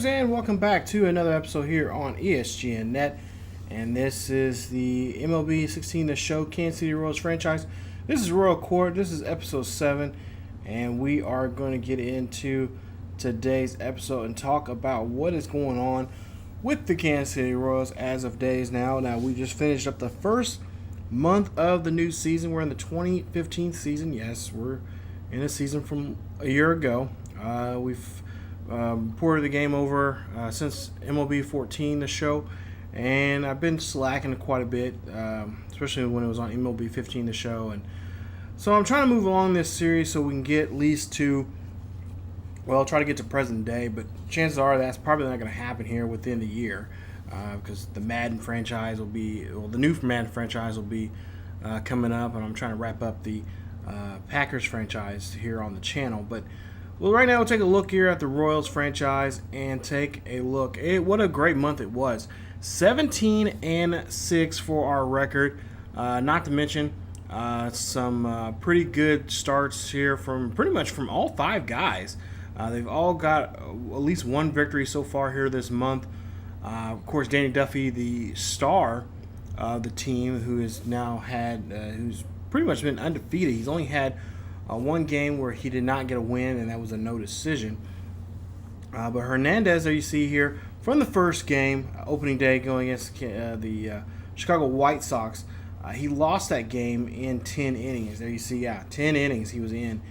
viewers, and welcome back to another episode here on ESGNet. And this is the MLB 16 The Show Kansas City Royals franchise. This is Royal Court. This is episode 7, and we are going to get into today's episode and talk about what is going on with the Kansas City Royals as of days now. Now, we just finished up the first month of the new season. We're in the 2015 season. Yes, we're in a season from a year ago. We've reported the game over since MLB 14, the show, and I've been slacking quite a bit, especially when it was on MLB 15, the show. And so I'm trying to move along this series so we can get at least to, well, try to get to present day, but chances are that's probably not going to happen here within the year because the Madden franchise will be, well, the new Madden franchise will be coming up, and I'm trying to wrap up the Packers franchise here on the channel. But well, right now we'll take a look here at the Royals franchise and take a look. What a great month it was. 17-6 for our record. Not to mention some pretty good starts here from pretty much from all 5 guys. They've all got at least one victory so far here this month. Of course, Danny Duffy, the star of the team, who has now had, who's pretty much been undefeated. He's only had one game where he did not get a win, and that was a no decision. But Hernandez, there you see here, from the first game, opening day, going against the Chicago White Sox, he lost that game in 10 innings. There you see, 10 innings he was in,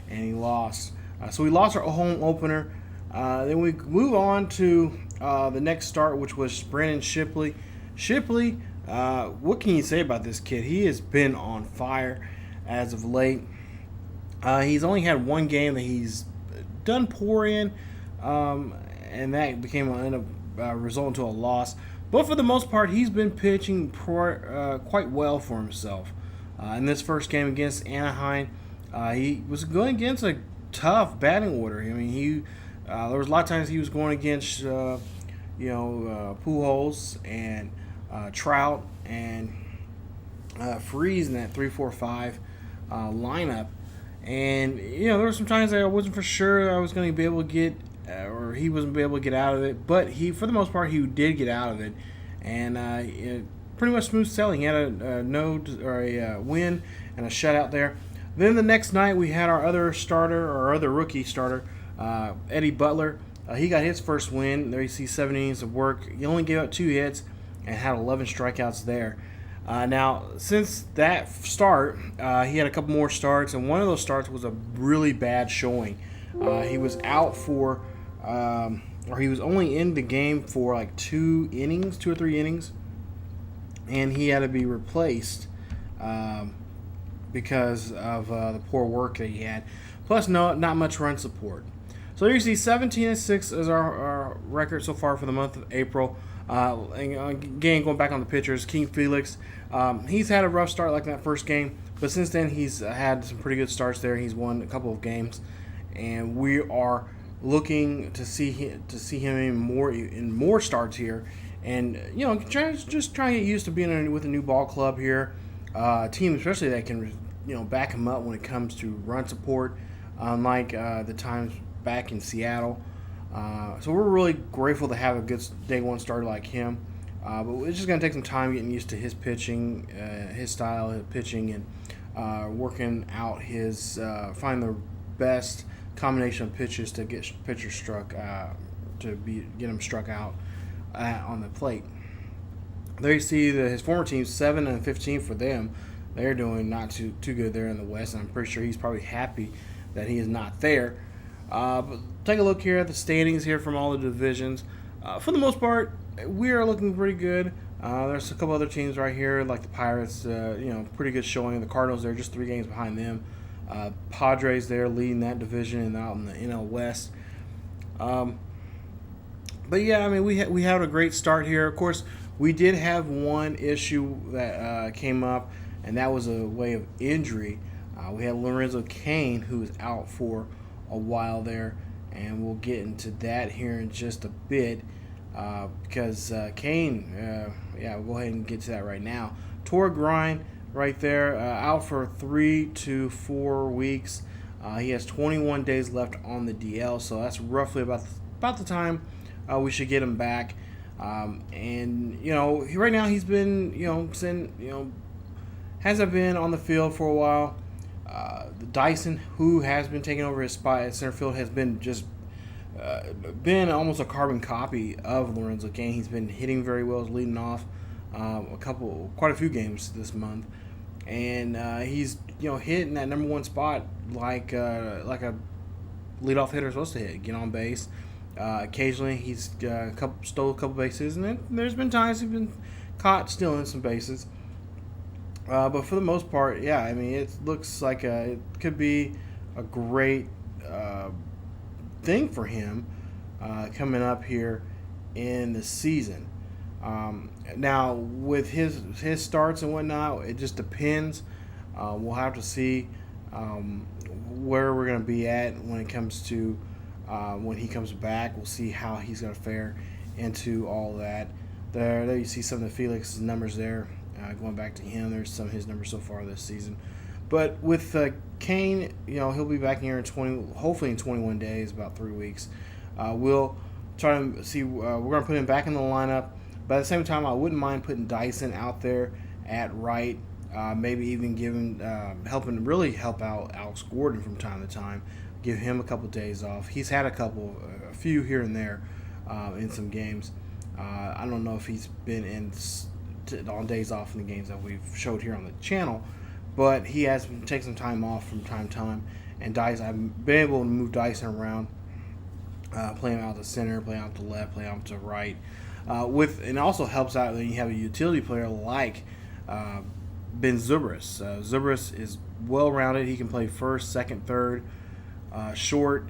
and he lost. So we lost our home opener. Then we move on to the next start, which was Braden Shipley. Shipley, what can you say about this kid? He has been on fire as of late. He's only had one game that he's done poor in, and that became a result into a loss. But for the most part, he's been pitching quite well for himself. In this first game against Anaheim, he was going against a tough batting order. I mean, there was a lot of times he was going against Pujols and Trout and Freeze in that 3-4-5 lineup. And, there were some times that I wasn't for sure I was going to be able to get, or he wasn't be able to get out of it. But for the most part, he did get out of it. And pretty much smooth sailing. He had a win and a shutout there. Then the next night, we had our other rookie starter, Eddie Butler. He got his first win. There you see 7 innings of work. He only gave up 2 hits and had 11 strikeouts there. Now, since that start, he had a couple more starts, and one of those starts was a really bad showing. He was out for, or he was only in the game for like 2 or 3 innings, and he had to be replaced because of the poor work that he had. Plus, not much run support. So you see 17-6 is our record so far for the month of April. And again, going back on the pitchers, King Felix, he's had a rough start like that first game, but since then he's had some pretty good starts there. He's won a couple of games, and we are looking to see him in more starts here, and trying to get used to being with a new ball club here, team especially that can back him up when it comes to run support, unlike the times back in Seattle. So we're really grateful to have a good day one starter like him. But it's just going to take some time getting used to his pitching, his style of pitching, and working out his find the best combination of pitches to get pitchers struck get him struck out on the plate. There you see his former team 7-15 for them. They're doing not too good there in the West, and I'm pretty sure he's probably happy that he is not there. But take a look here at the standings here from all the divisions. For the most part, we are looking pretty good. There's a couple other teams right here, like the Pirates, pretty good showing. The Cardinals, they're just 3 games behind them. Padres, they're leading that division and out in the NL West. But yeah, I mean, we had a great start here. Of course, we did have one issue that came up, and that was a way of injury. We had Lorenzo Cain, who was out for a while there, and we'll get into that here in just a bit because Cain, we'll go ahead and get to that right now. Tore groin right there, out for 3 to 4 weeks. He has 21 days left on the DL, so that's roughly about the time we should get him back. And right now he's been hasn't been on the field for a while. Dyson, who has been taking over his spot at center field, has been been almost a carbon copy of Lorenzo Cain. He's been hitting very well, he's leading off quite a few games this month, and he's hitting that number one spot like a leadoff hitter is supposed to hit, get on base. Occasionally he's stole a couple bases, and there's been times he's been caught stealing some bases. But for the most part, yeah, I mean, it looks like it could be a great thing for him coming up here in the season. Now, with his starts and whatnot, it just depends. We'll have to see where we're going to be at when it comes to when he comes back. We'll see how he's going to fare into all that. There you see some of the Felix's numbers there. Going back to him, there's some of his numbers so far this season. But with Cain, he'll be back here hopefully in 21 days, about 3 weeks. We'll try to see. We're going to put him back in the lineup. But at the same time, I wouldn't mind putting Dyson out there at right. Maybe even really help out Alex Gordon from time to time. Give him a couple days off. He's had a few here and there in some games. I don't know if he's been on days off in the games that we've showed here on the channel, but he has been taking some time off from time to time. And Dyson, I've been able to move Dyson around, play him out to center, play out to left, play out to right. And it also helps out when you have a utility player like Ben Zobrist. Zobrist is well-rounded. He can play first, second, third, short.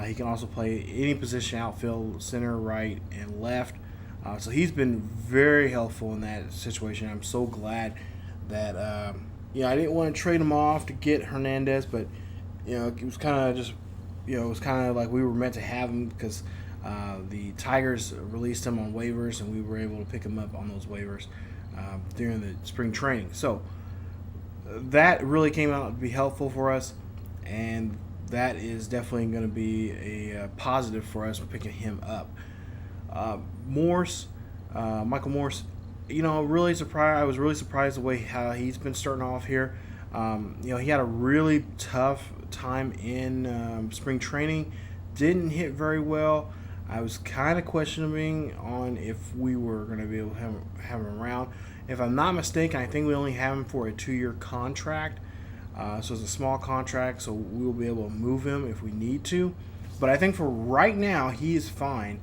He can also play any position, outfield, center, right, and left. So he's been very helpful in that situation. I'm so glad that I didn't want to trade him off to get Hernandez, but it was kind of just it was kind of like we were meant to have him because the Tigers released him on waivers, and we were able to pick him up on those waivers during the spring training. So that really came out to be helpful for us, and that is definitely going to be a positive for us for picking him up. Michael Morse, really surprised. I was really surprised the way how he's been starting off here. He had a really tough time in spring training. Didn't hit very well. I was kind of questioning on if we were going to be able to have him around. If I'm not mistaken, I think we only have him for a 2-year contract. So it's a small contract, so we'll be able to move him if we need to. But I think for right now, he is fine.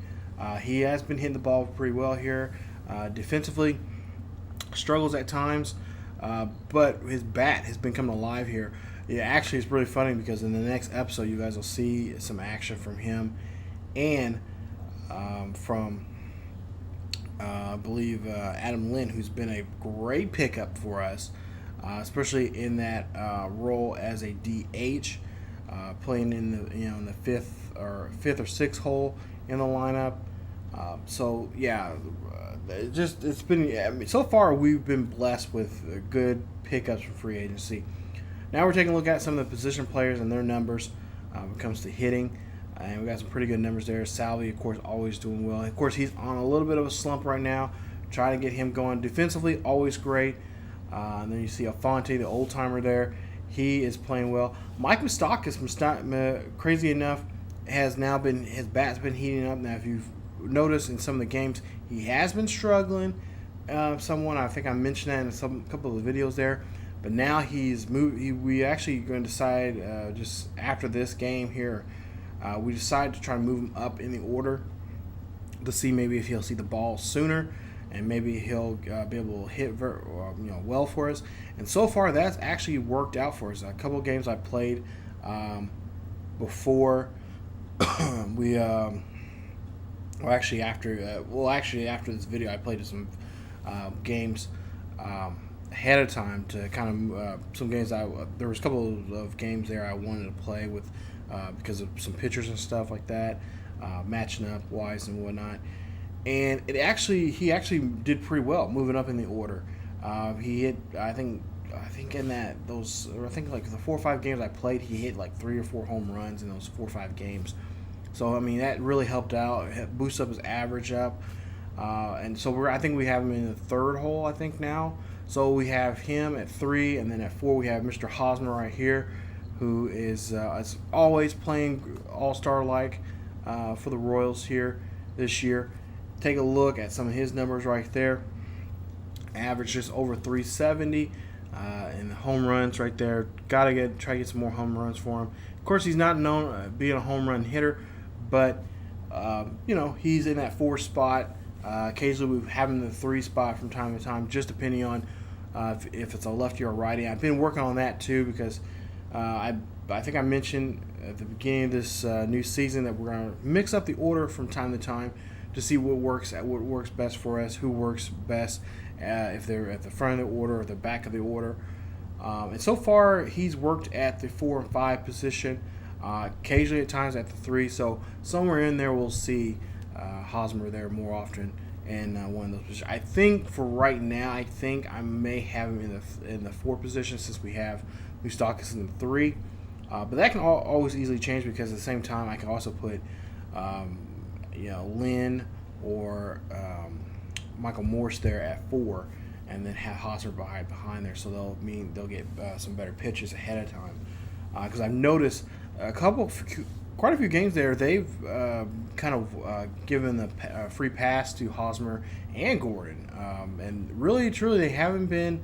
He has been hitting the ball pretty well here. Defensively, struggles at times, but his bat has been coming alive here. Yeah, actually, it's really funny because in the next episode, you guys will see some action from him and from, I believe, Adam Lynn, who's been a great pickup for us, especially in that role as a DH, playing in the fifth or sixth hole in the lineup. So yeah, it's been so far we've been blessed with good pickups from free agency. Now we're taking a look at some of the position players and their numbers when it comes to hitting, and we got some pretty good numbers there. Salvi, of course, always doing well. Of course, he's on a little bit of a slump right now. Trying to get him going defensively, always great. And then you see Alfonte, the old timer there. He is playing well. Mike Moustakas, crazy enough, his bat's been heating up. Now, if you've noticed in some of the games, he has been struggling. Someone, I think I mentioned that in a couple of the videos there. But now he's moved. We actually going to decide just after this game here. We decided to try to move him up in the order to see maybe if he'll see the ball sooner, and maybe he'll be able to hit well for us. And so far, that's actually worked out for us. A couple of games I played before we. Actually, after this video, I played some games ahead of time to kind of some games. There was a couple of games there I wanted to play with because of some pitchers and stuff like that, matching up wise and whatnot. And he actually did pretty well moving up in the order. He hit I think in like the 4 or 5 games I played, he hit like 3 or 4 home runs in those 4 or 5 games. So I mean that really helped out. It boosted up his average up, and so I think we have him in the third hole. I think now. So we have him at 3, and then at 4 we have Mr. Hosmer right here, who is always playing all-star like for the Royals here this year. Take a look at some of his numbers right there. Average just over 370, and the home runs right there. Try to get some more home runs for him. Of course, he's not known being a home run hitter, but he's in that 4 spot. Occasionally we have him in the 3 spot from time to time, just depending on if it's a lefty or righty. I've been working on that too because I think I mentioned at the beginning of this new season that we're going to mix up the order from time to time to see what works best for us, who works best, if they're at the front of the order or the back of the order. And so far, he's worked at the 4 and 5 position, occasionally at times at the 3. So somewhere in there, we'll see Hosmer there more often in one of those positions. I think for right now, I may have him in the 4 position since we have Moustakas in the 3. But that can always easily change because at the same time, I can also put Lynn or Michael Morse there at 4, and then have Hosmer behind there, so they'll get some better pitches ahead of time. Because I've noticed quite a few games there, they've kind of given the free pass to Hosmer and Gordon, and really truly they haven't been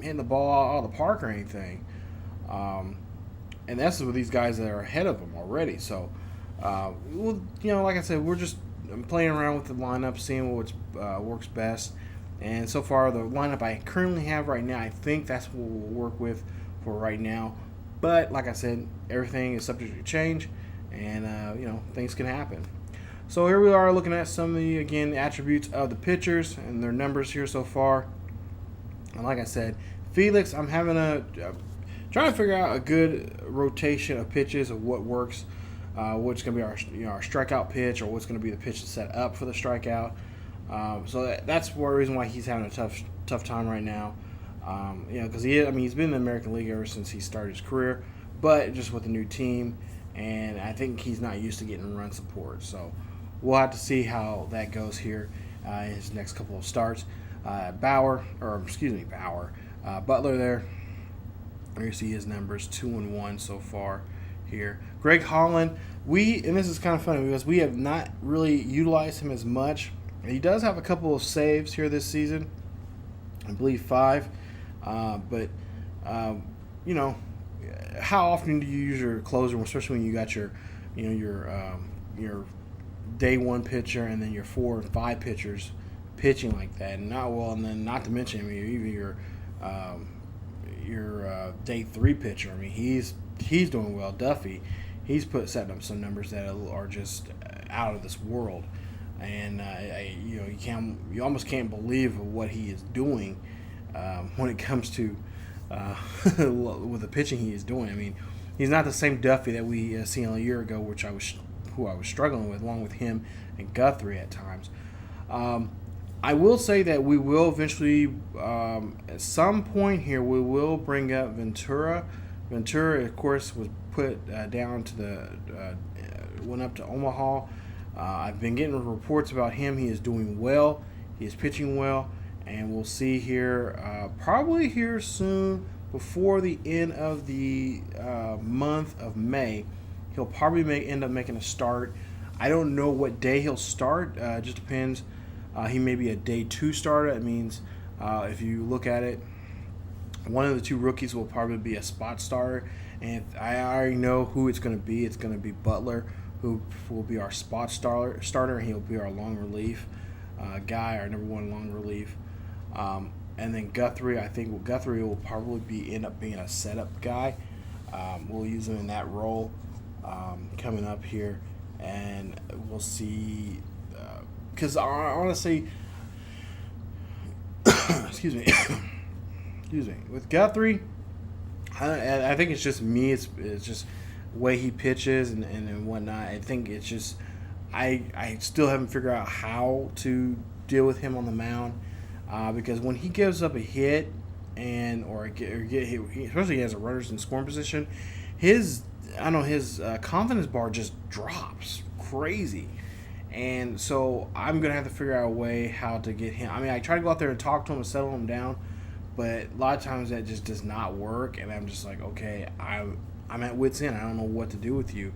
hitting the ball out of the park or anything. And that's with these guys that are ahead of them already. So, like I said, we're just playing around with the lineup, seeing what works best. And so far, the lineup I currently have right now, I think that's what we'll work with for right now. But like I said, everything is subject to change, and things can happen. So here we are looking at some of the attributes of the pitchers and their numbers here so far. And like I said, Felix, I'm having trying to figure out a good rotation of pitches of what works, what's going to be our strikeout pitch, or what's going to be the pitch to set up for the strikeout. So that's one reason why he's having a tough time right now. Because he's been in the American League ever since he started his career, but just with a new team, and I think he's not used to getting run support. So we'll have to see how that goes here in his next couple of starts. Butler there. You see his numbers 2-1 so far here. Greg Holland, and this is kind of funny because we have not really utilized him as much. He does have a couple of saves here this season, I believe 5. But how often do you use your closer, especially when you got your day 1 pitcher and then your 4 and 5 pitchers pitching like that, and not to mention even your day 3 pitcher. I mean, he's doing well. Duffy, he's setting up some numbers that are just out of this world, and you almost can't believe what he is doing when it comes to with the pitching he is doing. I mean, he's not the same Duffy that we seen a year ago, who I was struggling with, along with him and Guthrie at times. I will say that we will eventually, at some point here, we will bring up Ventura. Ventura, of course, was put down to went up to Omaha. I've been getting reports about him. He is doing well. He is pitching well. And we'll see here, probably here soon, before the end of the month of May, he'll probably end up making a start. I don't know what day he'll start. Just depends. He may be a day 2 starter. That means if you look at it, one of the 2 rookies will probably be a spot starter. And I already know who it's going to be. It's going to be Butler, who will be our spot starter, and he'll be our long relief guy, our number 1 long relief. And then Guthrie, I think Guthrie will probably end up being a setup guy. We'll use him in that role coming up here, and we'll see. Because honestly, excuse me, with Guthrie, I think it's just me. It's just the way he pitches and whatnot. I think it's just I still haven't figured out how to deal with him on the mound. Because when he gives up a hit or get hit, especially as a runners in scoring position, his I don't know, his confidence bar just drops crazy. And so I'm going to have to figure out a way how to get him. I mean, I try to go out there and talk to him and settle him down, but a lot of times that just does not work. And I'm just like, okay, I'm at wit's end. I don't know what to do with you.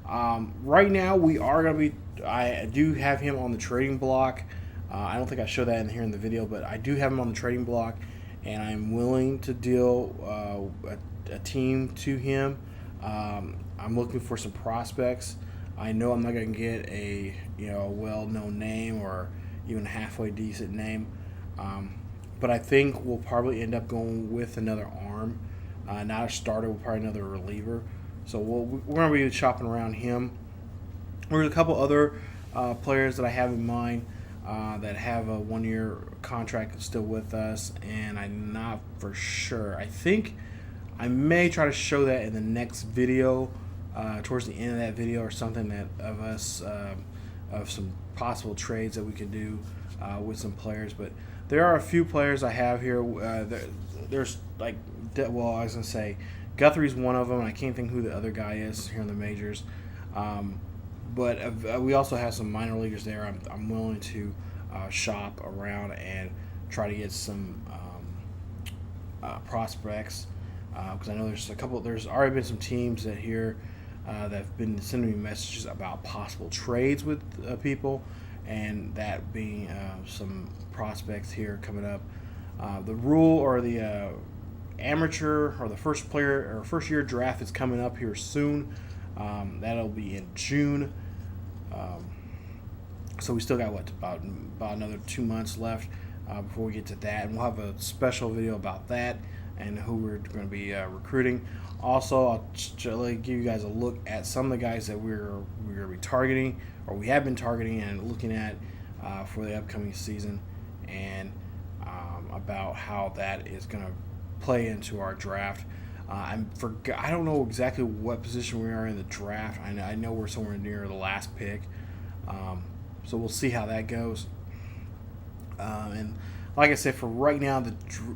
Right now, we are going to be. I do have him on the trading block. I don't think I showed that in here in the video, but I do have him on the trading block, and I'm willing to deal a team to him. I'm looking for some prospects. I know I'm not going to get a well-known name or even a halfway decent name, but I think we'll probably end up going with another arm, not a starter, we'll probably another reliever. So we're going to be shopping around him. There's a couple other players that I have in mind that have a 1-year contract still with us, and I'm not for sure. I think I may try to show that in the next video. Towards the end of that video or something that of us of some possible trades that we could do with some players. But there are a few players I have here. There's like, well, I was gonna say Guthrie's one of them. I can't think who the other guy is here in the majors. But we also have some minor leaguers there. I'm willing to shop around and try to get some prospects because I know there's already been some teams that here. That have been sending me messages about possible trades with people, and that being some prospects here coming up. The rule or the amateur or the first player or first year draft is coming up here soon. That'll be in June. So we still got about another 2 months left before we get to that, and we'll have a special video about that and who we're going to be recruiting. Also, I'll give you guys a look at some of the guys that we're going to be targeting, or we have been targeting and looking at for the upcoming season, and about how that is going to play into our draft. I don't know exactly what position we are in the draft. I know we're somewhere near the last pick, so we'll see how that goes. And like I said, for right now, the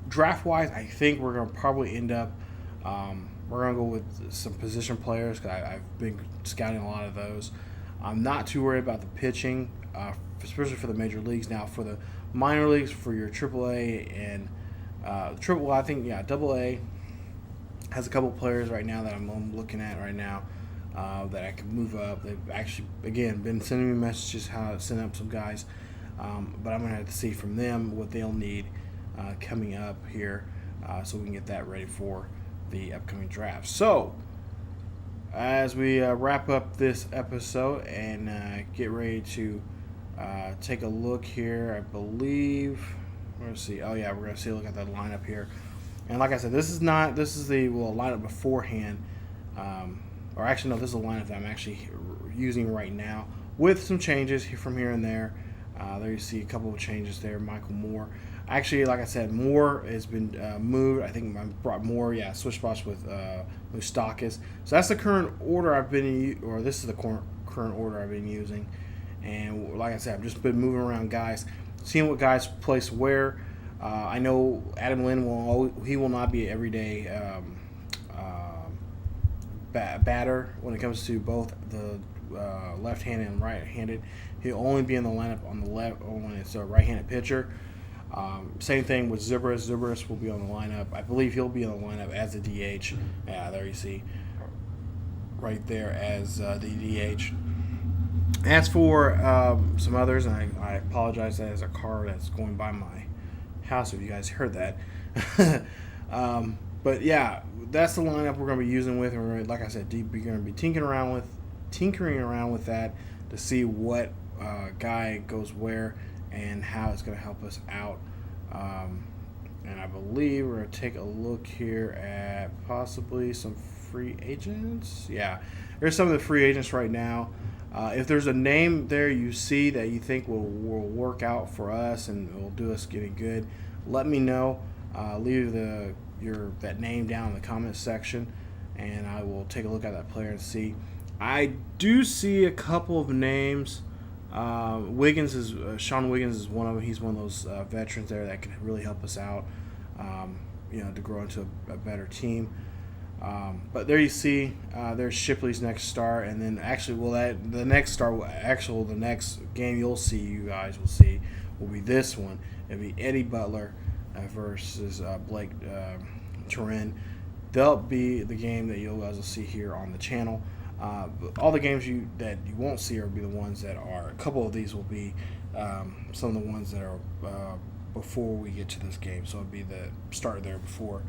draft-wise, I think we're going to probably end up. We're going to go with some position players because I've been scouting a lot of those. I'm not too worried about the pitching, especially for the major leagues. Now, for the minor leagues, for your AAA and AA has a couple players right now that I'm looking at right now that I can move up. They've actually, again, been sending me messages how to send up some guys, but I'm going to have to see from them what they'll need coming up here so we can get that ready for the upcoming draft. So, as we wrap up this episode and get ready to take a look here, I believe, let's see. Oh yeah, we're gonna look at that lineup here. And like I said, this is the lineup beforehand, or actually no, this is a lineup that I'm actually using right now with some changes from here and there. There you see a couple of changes there. Michael Moore. Actually, like I said, Moore has been moved. I think I brought Moore, switch spots with Moustakis. So that's the current order I've been, or this is the current order I've been using. And like I said, I've just been moving around guys, seeing what guys place where. I know Adam Lynn will not be an everyday batter when it comes to both the left-handed and right-handed. He'll only be in the lineup on the left when it's a right-handed pitcher. Same thing with Zubris. Zubris will be on the lineup. I believe he'll be on the lineup as the DH. Yeah, there you see, right there as the DH. As for some others, and I apologize, that is a car that's going by my house if you guys heard that. But yeah, that's the lineup we're going to be using with, and like I said, we're going to be tinkering around with that to see what guy goes where and how it's going to help us out. And I believe we're going to take a look here at possibly some free agents. Yeah, there's some of the free agents right now. If there's a name there you see that you think will work out for us and will do us getting good, let me know. Leave that name down in the comments section, and I will take a look at that player and see. I do see a couple of names. Sean Wiggins is one of them. He's one of those veterans there that can really help us out, to grow into a better team. But there you see, there's Shipley's next star, and then actually, the next game you guys will see will be this one. It'll be Eddie Butler versus Blake Turin. They'll be the game that you guys will see here on the channel. But all the games that you won't see will be the ones that are. A couple of these will be some of the ones that are before we get to this game. So it'll be the start there before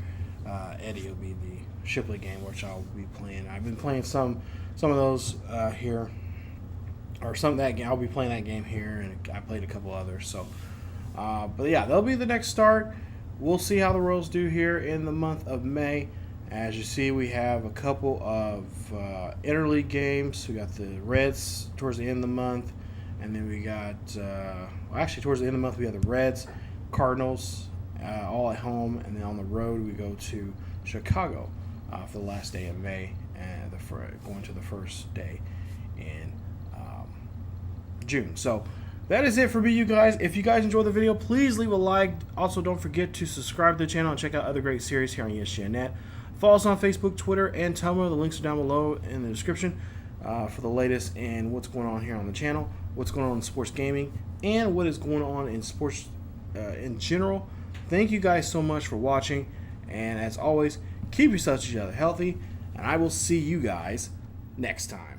Eddie will be the Shipley game, which I'll be playing. I've been playing some of those here, or some of that game. I'll be playing that game here, and I played a couple others. So, but yeah, that'll be the next start. We'll see how the Royals do here in the month of May. As you see, we have a couple of interleague games. We got the Reds towards the end of the month, and then we got actually towards the end of the month we have the Reds, Cardinals, all at home, and then on the road we go to Chicago for the last day of May, and going to the first day in June. So that is it for me, you guys. If you guys enjoyed the video, please leave a like. Also, don't forget to subscribe to the channel and check out other great series here on ESGNet. Follow us on Facebook, Twitter, and Tumblr. The links are down below in the description for the latest and what's going on here on the channel, what's going on in sports gaming, and what is going on in sports in general. Thank you guys so much for watching, and as always, keep yourselves each other healthy, and I will see you guys next time.